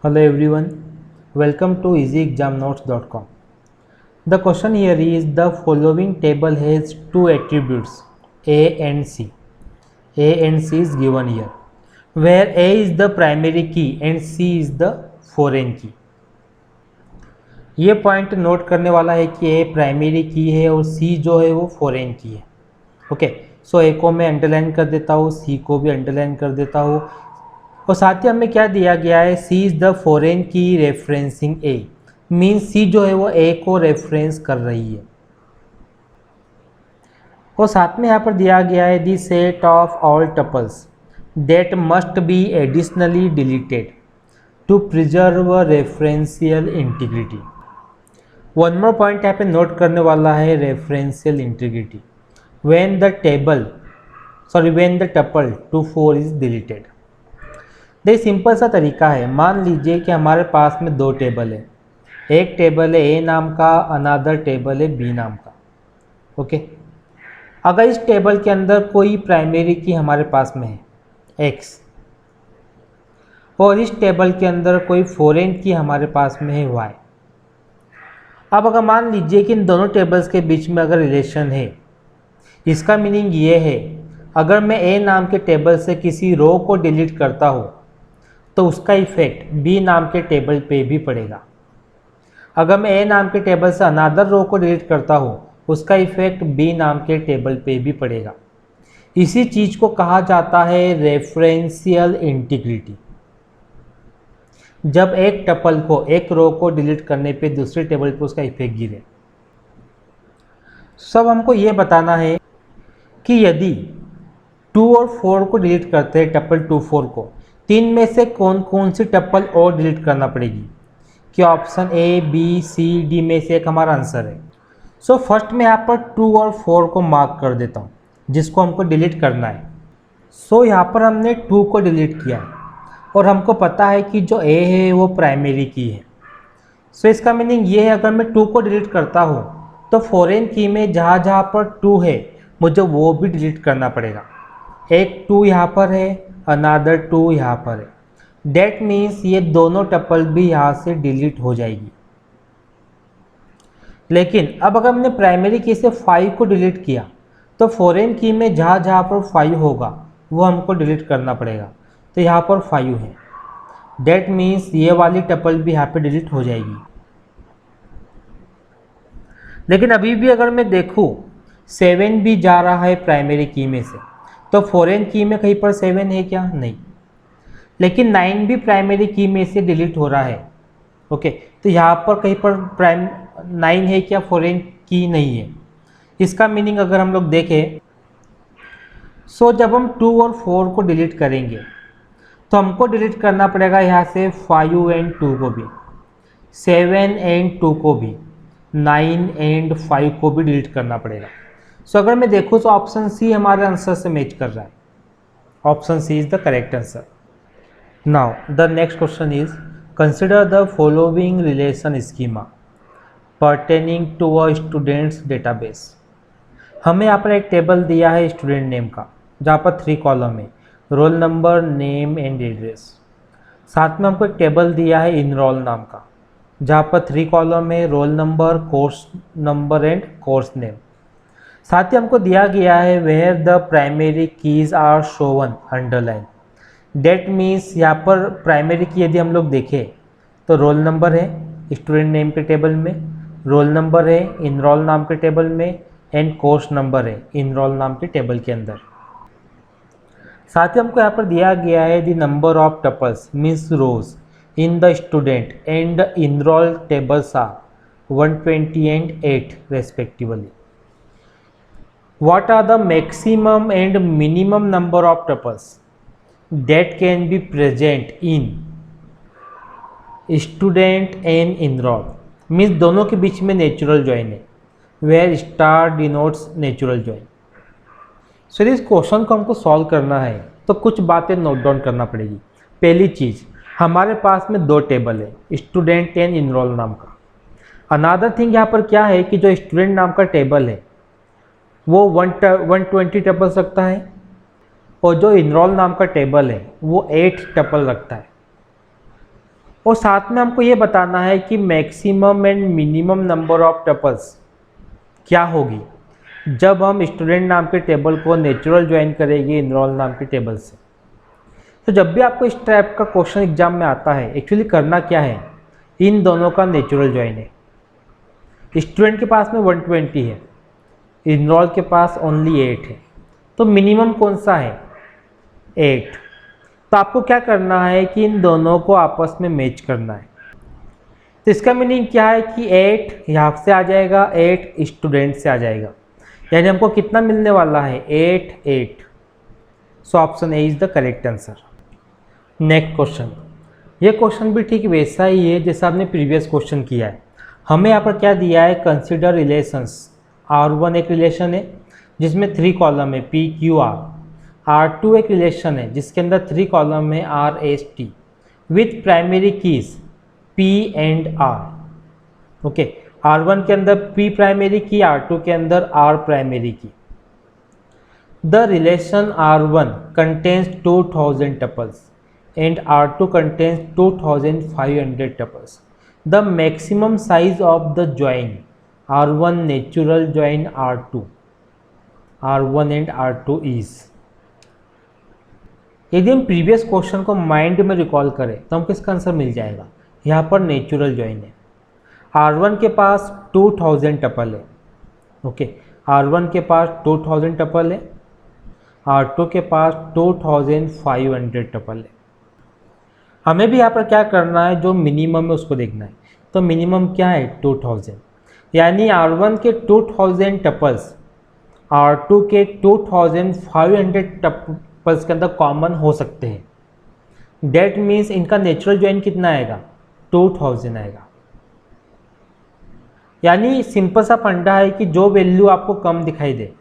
Hello everyone, welcome to easyexamnotes.com. The question here is the following table has two attributes A and C. A and C is given here, where A is the primary key and C is the foreign key. ये point note करने वाला है कि A primary key है और C जो है वो फॉरेन की है. ओके, सो A को मैं अंडरलाइन कर देता हूँ, C को भी अंडरलाइन कर देता हूँ. और साथ ही हमें क्या दिया गया है, C इज़ द फॉरेन की रेफरेंसिंग A, मीन्स C जो है वो A को रेफरेंस कर रही है. और साथ में यहाँ पर दिया गया है the set of all tuples that must be additionally deleted to preserve referential integrity. One more point यहाँ पे नोट करने वाला है, referential integrity when the tuple 2 4 is deleted. देखिए सिंपल सा तरीका है. मान लीजिए कि हमारे पास में दो टेबल है, एक टेबल है ए नाम का, अनदर टेबल है बी नाम का. ओके, अगर इस टेबल के अंदर कोई प्राइमरी की हमारे पास में है एक्स और इस टेबल के अंदर कोई फॉरेन की हमारे पास में है वाई. अब अगर मान लीजिए कि इन दोनों टेबल्स के बीच में अगर रिलेशन है, इसका मीनिंग ये है अगर मैं ए नाम के टेबल से किसी रो को डिलीट करता हूँ तो उसका इफेक्ट बी नाम के टेबल पे भी पड़ेगा. अगर मैं ए नाम के टेबल से अनदर रो को डिलीट करता हूँ उसका इफेक्ट बी नाम के टेबल पे भी पड़ेगा. इसी चीज़ को कहा जाता है रेफरेंशियल इंटीग्रिटी. जब एक टपल को, एक रो को डिलीट करने पे दूसरे टेबल पे उसका इफेक्ट गिरे. सब हमको ये बताना है कि यदि 2 और 4 को डिलीट करते हैं, टपल 2 4 को, तीन में से कौन कौन सी टप्पल और डिलीट करना पड़ेगी. कि option A B C D में से एक हमारा आंसर है. सो फर्स्ट में यहाँ पर 2 और 4 को मार्क कर देता हूँ जिसको हमको डिलीट करना है. सो यहाँ पर हमने 2 को डिलीट किया है और हमको पता है कि जो ए है वो प्राइमरी की है. सो इसका मीनिंग ये है अगर मैं 2 को डिलीट करता हूँ तो फॉरेन की में जहाँ जहाँ पर 2 है मुझे वो भी डिलीट करना पड़ेगा. एक 2 यहाँ पर है, अनदर 2 यहाँ पर है. डेट मीन्स ये दोनों टपल भी यहाँ से डिलीट हो जाएगी. लेकिन अब अगर हमने प्राइमरी की से 5 को डिलीट किया तो फॉरेन की में जहाँ जहाँ पर 5 होगा वो हमको डिलीट करना पड़ेगा. तो यहाँ पर 5 है, डेट मीन्स ये वाली टपल भी यहाँ पे डिलीट हो जाएगी. लेकिन अभी भी अगर मैं देखूँ 7 भी जा रहा है प्राइमरी की में से, तो फॉरेन की में कहीं पर 7 है क्या? नहीं. लेकिन 9 भी प्राइमरी की में से डिलीट हो रहा है. ओके, तो यहाँ पर कहीं पर 9 है क्या? फॉरेन की नहीं है. इसका मीनिंग अगर हम लोग देखें, सो जब हम 2 और 4 को डिलीट करेंगे तो हमको डिलीट करना पड़ेगा यहाँ से 5 एंड 2 को भी, 7 एंड 2 को भी, 9 एंड 5 को भी डिलीट करना पड़ेगा. सो अगर मैं देखूँ तो ऑप्शन सी हमारे आंसर से मैच कर रहा है. Option C is the correct answer. Now the next question is consider the following relation schema pertaining to a students database. हमें यहाँ पर एक टेबल दिया है स्टूडेंट नेम का, जहाँ पर 3 कॉलम है, roll number, name and address. साथ में हमको एक टेबल दिया है इनरोल नाम का, जहाँ पर 3 कॉलम है, roll number, course number and course name. साथ ही हमको दिया गया है where the primary keys are shown underline. That means यहाँ पर प्राइमरी की यदि हम लोग देखें तो रोल नंबर है स्टूडेंट नेम के टेबल में, रोल नंबर है इनरोल नाम के टेबल में, एंड कोर्स नंबर है इनरोल नाम के टेबल के अंदर. साथ ही हमको यहाँ पर दिया गया है the number of tuples means rows in the student and enroll tables are 120 and 8 respectively. What are the maximum and minimum number of tuples that can be present in student and enroll? Means दोनों के बीच में natural join है, where star denotes natural join. So इस question को हमको solve करना है तो कुछ बातें नोट डाउन करना पड़ेगी. पहली चीज़, हमारे पास में 2 टेबल है, स्टूडेंट एंड इनरोल नाम का. अनदर थिंग यहाँ पर क्या है कि जो स्टूडेंट नाम का टेबल है वो 120 टपल्स रखता है और जो इनरोल नाम का टेबल है वो 8 टपल रखता है. और साथ में हमको ये बताना है कि maximum and minimum number of tuples क्या होगी जब हम स्टूडेंट नाम के टेबल को नेचुरल ज्वाइन करेंगे इनरोल नाम के टेबल से। तो जब भी आपको इस टाइप का क्वेश्चन एग्जाम में आता है, एक्चुअली करना क्या है, इन दोनों का नेचुरल ज्वाइन है। स्टूडेंट के पास में 120 है, इनरोल के पास ओनली 8 है, तो मिनिमम कौन सा है, 8। तो आपको क्या करना है कि इन दोनों को आपस में मैच करना है। तो इसका मीनिंग क्या है कि 8 यहाँ से आ जाएगा, 8 स्टूडेंट से आ जाएगा, यानी हमको कितना मिलने वाला है, 8 8। So option A is the correct answer. Next question, ये क्वेश्चन भी ठीक वैसा ही है जैसा आपने प्रीवियस क्वेश्चन किया है। हमें यहाँ पर क्या दिया है, कंसिडर रिलेशंस। R1 एक रिलेशन है जिसमें 3 कॉलम है P Q R। R2 एक रिलेशन है जिसके अंदर 3 कॉलम है R S T with primary keys P and R। Okay, R1 के अंदर P प्राइमरी की, R2 के अंदर R प्राइमरी की। The relation R1 contains 2000 tuples and R2 contains 2500 tuples. The maximum size of the join R1 natural join R2, R1 and R2 is। यदि हम previous question को mind में recall करें तो हमको इसका आंसर मिल जाएगा। यहाँ पर नेचुरल ज्वाइन है, R1 के पास 2000 टपल है। ओके, R1 के पास 2000 टपल है, R2 के पास 2500 टपल है। हमें भी यहाँ पर क्या करना है, जो मिनिमम है उसको देखना है। तो मिनिमम क्या है, 2000, यानी R1 के 2000 टपल्स R2 के 2500 टपल्स के अंदर कॉमन हो सकते हैं। डेट मीन्स इनका नेचुरल ज्वाइन कितना आएगा, 2000 आएगा। यानी सिंपल सा फंडा है कि जो वैल्यू आपको कम दिखाई दे,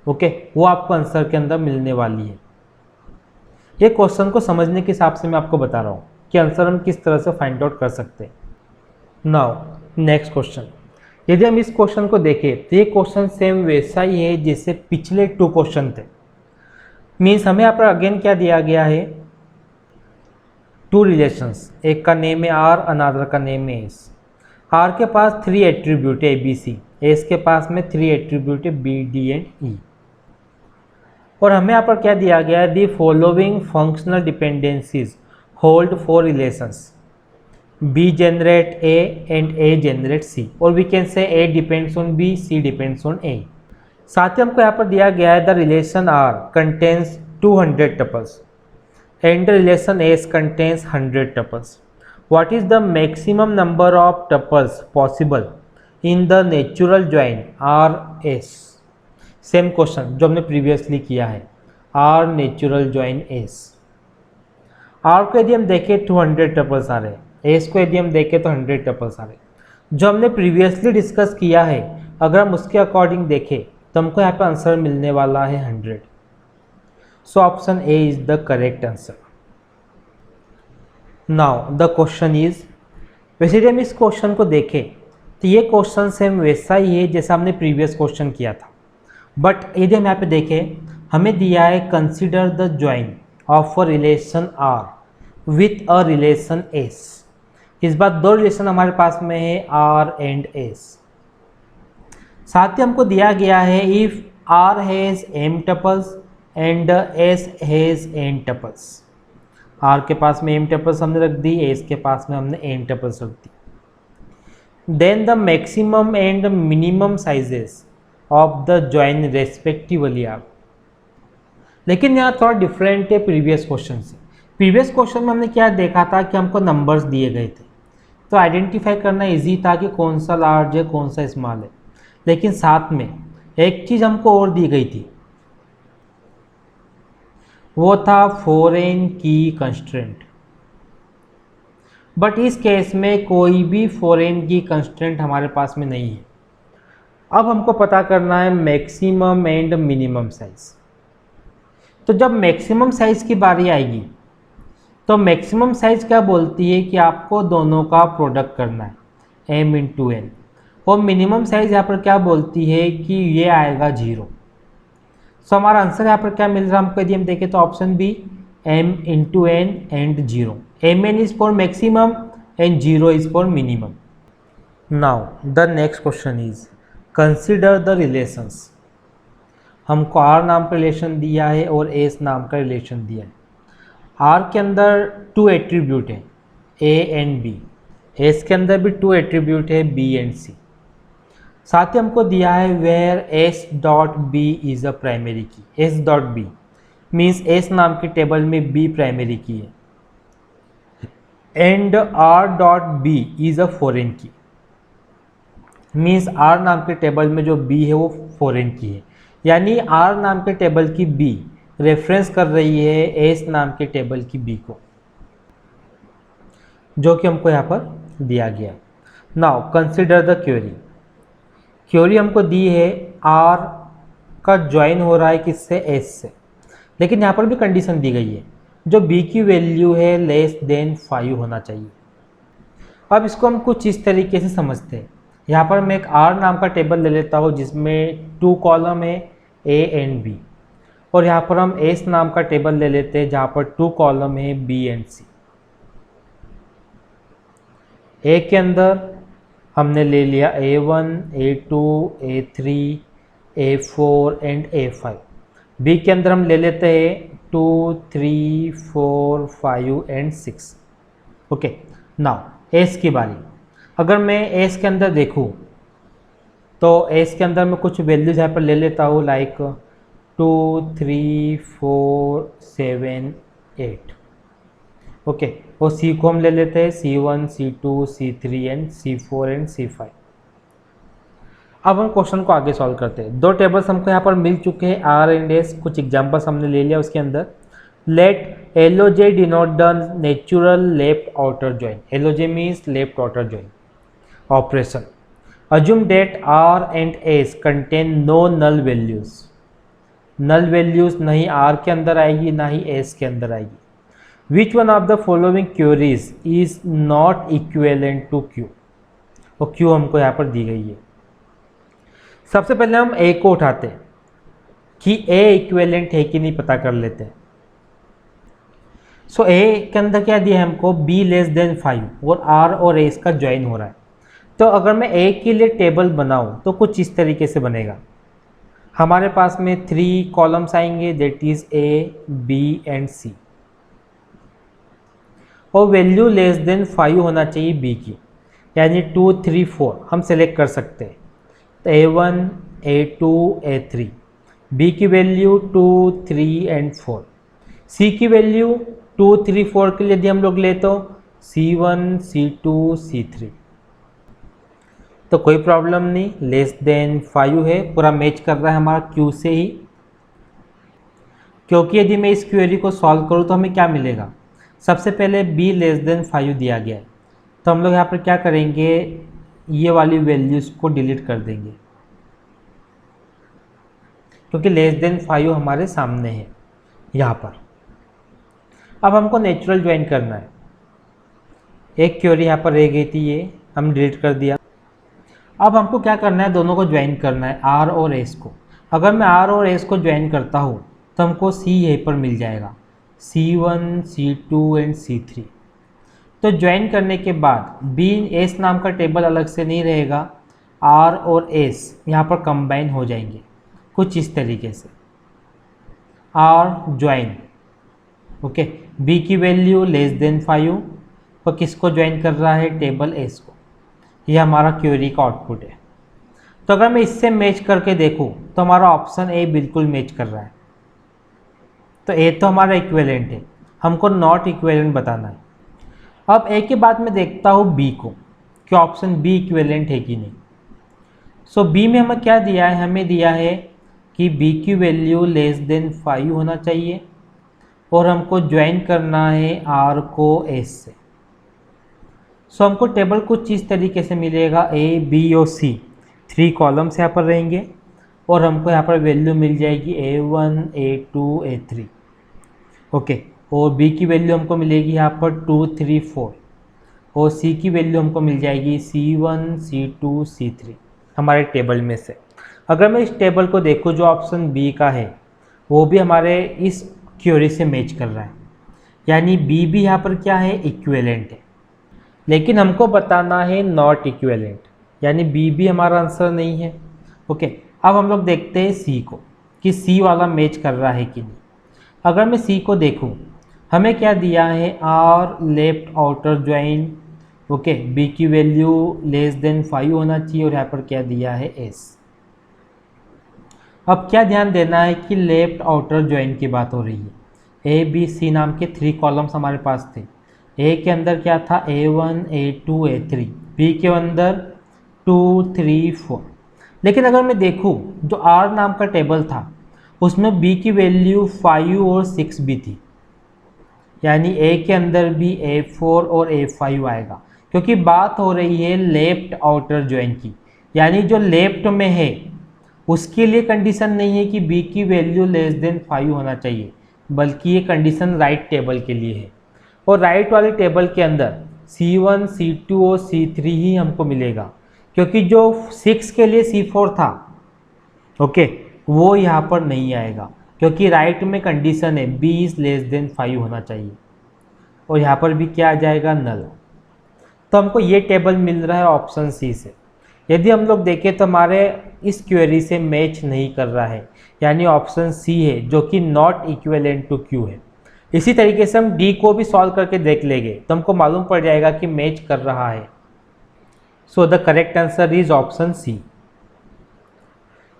ओके, वो आपको आंसर के अंदर मिलने वाली है। ये क्वेश्चन को समझने के हिसाब से मैं आपको बता रहा हूँ कि आंसर हम किस तरह से फाइंड आउट कर सकते हैं। नाउ नेक्स्ट क्वेश्चन, यदि हम इस क्वेश्चन को देखें तो ये क्वेश्चन सेम वैसा ही है जैसे पिछले 2 क्वेश्चन थे। मीन्स हमें यहाँ पर अगेन क्या दिया गया है, 2 रिलेशंस, एक का नेम है R, अनादर का नेम है S। R के पास 3 एट्रीब्यूट है ABC, S के पास में 3 एट्रीब्यूट है B, D एंड E। और हमें यहाँ पर क्या दिया गया है, the following functional dependencies hold for relations B generate A and A generate C, और we can say A depends on B, C depends on A। साथ ही हमको यहाँ पर दिया गया है the relation R contains 200 tuples and the relation S contains 100 tuples. What is the maximum number of tuples possible in the natural join R S। Same question जो हमने प्रीवियसली किया है, R natural join S। R को यदि हम देखें 200 tuples आ रहे हैं, S को यदि हम देखें तो 100 टपल्स आ रहे हैं। जो हमने प्रीवियसली डिस्कस किया है, अगर हम उसके अकॉर्डिंग देखें तो हमको यहाँ पे आंसर मिलने वाला है 100। So option A is the correct answer. Now the question is, वैसे यदि हम इस क्वेश्चन को देखें तो ये क्वेश्चन सेम वैसा ही है जैसा हमने प्रीवियस क्वेश्चन किया था, बट यदि हम यहाँ पे देखें, हमें दिया है consider the join of a relation R with a relation S। इस बार 2 रिलेशन हमारे पास में है R एंड S। साथ ही हमको दिया गया है if R has M tuples and S has N tuples. R के पास में M टपल्स हमने रख दी, S के पास में हमने N टपल्स रख दी। Then the maximum and minimum sizes of the join respectively are. लेकिन यहाँ थोड़ा डिफरेंट है प्रीवियस क्वेश्चन से। प्रीवियस क्वेश्चन में हमने क्या देखा था कि हमको नंबर्स दिए गए थे, तो आइडेंटिफाई करना इजी था कि कौन सा लार्ज है कौन सा स्मॉल है। लेकिन साथ में एक चीज़ हमको और दी गई थी, वो था फॉरेन की कंस्ट्रेंट। बट इस केस में कोई भी फॉरेन की कंस्ट्रेंट हमारे पास में नहीं है। अब हमको पता करना है मैक्सिमम एंड मिनिमम साइज। तो जब मैक्सिमम साइज की बारी आएगी तो मैक्सिमम साइज क्या बोलती है कि आपको दोनों का प्रोडक्ट करना है m इंटू n, और मिनिमम साइज यहाँ पर क्या बोलती है कि ये आएगा 0। सो हमारा आंसर यहाँ पर क्या मिल रहा है हमको, यदि हम देखें तो option B m into n and 0। mn is for maximum and 0 is for minimum. Now the next question is consider the relations. हमको R नाम का रिलेशन दिया है और S नाम का रिलेशन दिया है। R के अंदर 2 एट्रीब्यूट है A एंड B, S के अंदर भी 2 एट्रीब्यूट है B एंड C। साथ ही हमको दिया है where S dot B is a primary key. S dot B means S नाम के टेबल में B प्राइमरी की है and R dot B is a foreign key, means R नाम के टेबल में जो B है वो फॉरेन की है, यानी R नाम के टेबल की B रेफरेंस कर रही है S नाम के टेबल की B को, जो कि हमको यहाँ पर दिया गया। Now consider the query. Query हमको दी है R का ज्वाइन हो रहा है किससे, S से, लेकिन यहाँ पर भी कंडीशन दी गई है जो B की वैल्यू है लेस देन 5 होना चाहिए। अब इसको हम कुछ इस तरीके से समझते हैं। यहाँ पर मैं एक R नाम का टेबल ले लेता हूँ जिसमें 2 कॉलम है A एंड B, और यहाँ पर हम S नाम का टेबल ले लेते हैं जहाँ पर 2 कॉलम है B एंड C। A के अंदर हमने ले लिया A1, A2, A3, A4 and A5। B के अंदर हम ले लेते हैं 2, 3, 4, 5 एंड 6। ओके, नाउ S की बारी। अगर मैं S के अंदर देखूँ तो S के अंदर मैं कुछ वैल्यूज यहाँ पर ले लेता हूँ लाइक 2, 3, 4, 7, 8। ओके, और C को हम ले लेते हैं C1, C2, C3 and C4 and C5। अब हम क्वेश्चन को आगे सॉल्व करते हैं। 2 टेबल्स हमको यहाँ पर मिल चुके हैं R एंड S। कुछ एग्जांपल्स हमने ले लिया उसके अंदर। Let LOJ denote the natural left outer join. LOJ means left outer join operation. Assume that R and S contain no null values. Null values नहीं R के अंदर आएगी ना ही S के अंदर आएगी। Which one of the following queries is not equivalent to Q? और Q हमको यहाँ पर दी गई है। सबसे पहले हम A को उठाते हैं कि A इक्विवेलेंट है कि नहीं पता कर लेते हैं। सो A के अंदर क्या दिया है हमको, B लेस देन 5 और R और S का ज्वाइन हो रहा है। तो अगर मैं A के लिए टेबल बनाऊँ तो कुछ इस तरीके से बनेगा। हमारे पास में 3 कॉलम्स आएंगे, that is A, B and C, और वैल्यू लेस देन 5 होना चाहिए B की, यानी 2, 3, 4 हम सेलेक्ट कर सकते हैं। तो A1, A2, A3, B की वैल्यू 2, 3 एंड 4, C की वैल्यू 2, 3, 4 के लिए यदि हम लोग ले तो C1, C2, C3, तो कोई प्रॉब्लम नहीं, लेस देन 5 है, पूरा मैच कर रहा है हमारा Q से ही। क्योंकि यदि मैं इस क्वेरी को सॉल्व करूँ तो हमें क्या मिलेगा, सबसे पहले B लेस देन 5 दिया गया है, तो हम लोग यहाँ पर क्या करेंगे, ये वाली वैल्यूज़ को डिलीट कर देंगे क्योंकि लेस देन 5 हमारे सामने है यहाँ पर। अब हमको नेचुरल ज्वाइन करना है। एक क्वेरी यहाँ पर रह गई थी, ये हम डिलीट कर दिया। अब हमको क्या करना है, दोनों को ज्वाइन करना है, R और S को। अगर मैं R और S को ज्वाइन करता हूँ तो हमको C यहीं पर मिल जाएगा, C1, C2 एंड C3। तो ज्वाइन करने के बाद B S नाम का टेबल अलग से नहीं रहेगा, R और S यहाँ पर कंबाइन हो जाएंगे कुछ इस तरीके से। R ज्वाइन, ओके, B की वैल्यू लेस देन 5, तो किसको ज्वाइन कर रहा है, टेबल S को। ये हमारा क्वेरी का आउटपुट है। तो अगर मैं इससे मैच करके देखूँ तो हमारा ऑप्शन A बिल्कुल मैच कर रहा है। तो A तो हमारा इक्विवेलेंट है, हमको नॉट इक्विवेलेंट बताना है। अब A के बाद मैं देखता हूँ B को कि ऑप्शन B इक्विवेलेंट है कि नहीं। सो B में हमें क्या दिया है, हमें दिया है कि B की वैल्यू लेस देन 5 होना चाहिए और हमको ज्वाइन करना है R को S से। सो हमको टेबल कुछ इस तरीके से मिलेगा, A, B और C 3 कॉलम्स यहाँ पर रहेंगे और हमको यहाँ पर वैल्यू मिल जाएगी A1, A2, A3, ओके, और B की वैल्यू हमको मिलेगी यहाँ पर 2, 3, 4 और C की वैल्यू हमको मिल जाएगी C1, C2, C3 हमारे टेबल में से। अगर मैं इस टेबल को देखूँ जो ऑप्शन B का है वो भी हमारे इस क्वेरी से मैच कर रहा है, यानी B भी यहाँ पर क्या है, इक्विवेलेंट है। लेकिन हमको बताना है नॉट इक्विवेलेंट, यानी बी भी हमारा आंसर नहीं है। ओके, अब हम लोग देखते हैं सी को कि सी वाला मैच कर रहा है कि नहीं। अगर मैं सी को देखूं, हमें क्या दिया है, R left outer join. Okay, B की वैल्यू लेस देन 5 होना चाहिए और यहाँ पर क्या दिया है, एस। अब क्या ध्यान देना है कि लेफ्ट आउटर ज्वाइन की बात हो रही है। ए बी सी नाम के 3 कॉलम्स हमारे पास थे। ए के अंदर क्या था, A1 A2 A3, बी के अंदर 2 3 4। लेकिन अगर मैं देखूं, जो आर नाम का टेबल था उसमें बी की वैल्यू 5 और 6 भी थी, यानी ए के अंदर भी A4 और A5 आएगा, क्योंकि बात हो रही है लेफ्ट आउटर ज्वाइन की। यानी जो लेफ्ट में है उसके लिए कंडीशन नहीं है कि बी की वैल्यू लेस देन 5 होना चाहिए, बल्कि ये कंडीशन राइट टेबल के लिए है। और राइट वाले टेबल के अंदर C1 C2 और C3 ही हमको मिलेगा, क्योंकि जो 6 के लिए C4 था, ओके, वो यहाँ पर नहीं आएगा, क्योंकि राइट में कंडीशन है B इज लेस देन 5 होना चाहिए, और यहाँ पर भी क्या आ जाएगा, नल। तो हमको ये टेबल मिल रहा है ऑप्शन सी से। यदि हम लोग देखें तो हमारे इस क्वेरी से मैच नहीं कर रहा है, यानी ऑप्शन सी है जो कि नॉट इक्विवेलेंट टू क्यू है। इसी तरीके से हम डी को भी सॉल्व करके देख लेंगे तो हमको मालूम पड़ जाएगा कि मैच कर रहा है। So the correct answer is option C.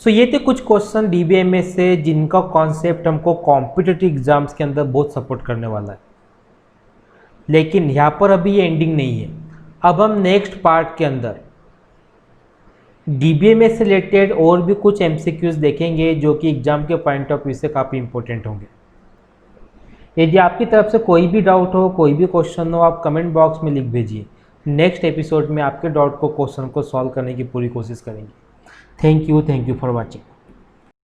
So ये थे कुछ क्वेश्चन डीबीएमएस से जिनका कॉन्सेप्ट हमको कॉम्पिटिटिव एग्जाम्स के अंदर बहुत सपोर्ट करने वाला है। लेकिन यहाँ पर अभी ये एंडिंग नहीं है। अब हम नेक्स्ट पार्ट के अंदर डीबीएमएस से रिलेटेड और भी कुछ एमसीक्यूज देखेंगे जो कि एग्जाम के पॉइंट ऑफ व्यू से काफ़ी इंपॉर्टेंट होंगे। यदि आपकी तरफ से कोई भी डाउट हो, कोई भी क्वेश्चन हो, आप कमेंट बॉक्स में लिख भेजिए। नेक्स्ट एपिसोड में आपके डाउट को, क्वेश्चन को सॉल्व करने की पूरी कोशिश करेंगे। Thank you for watching.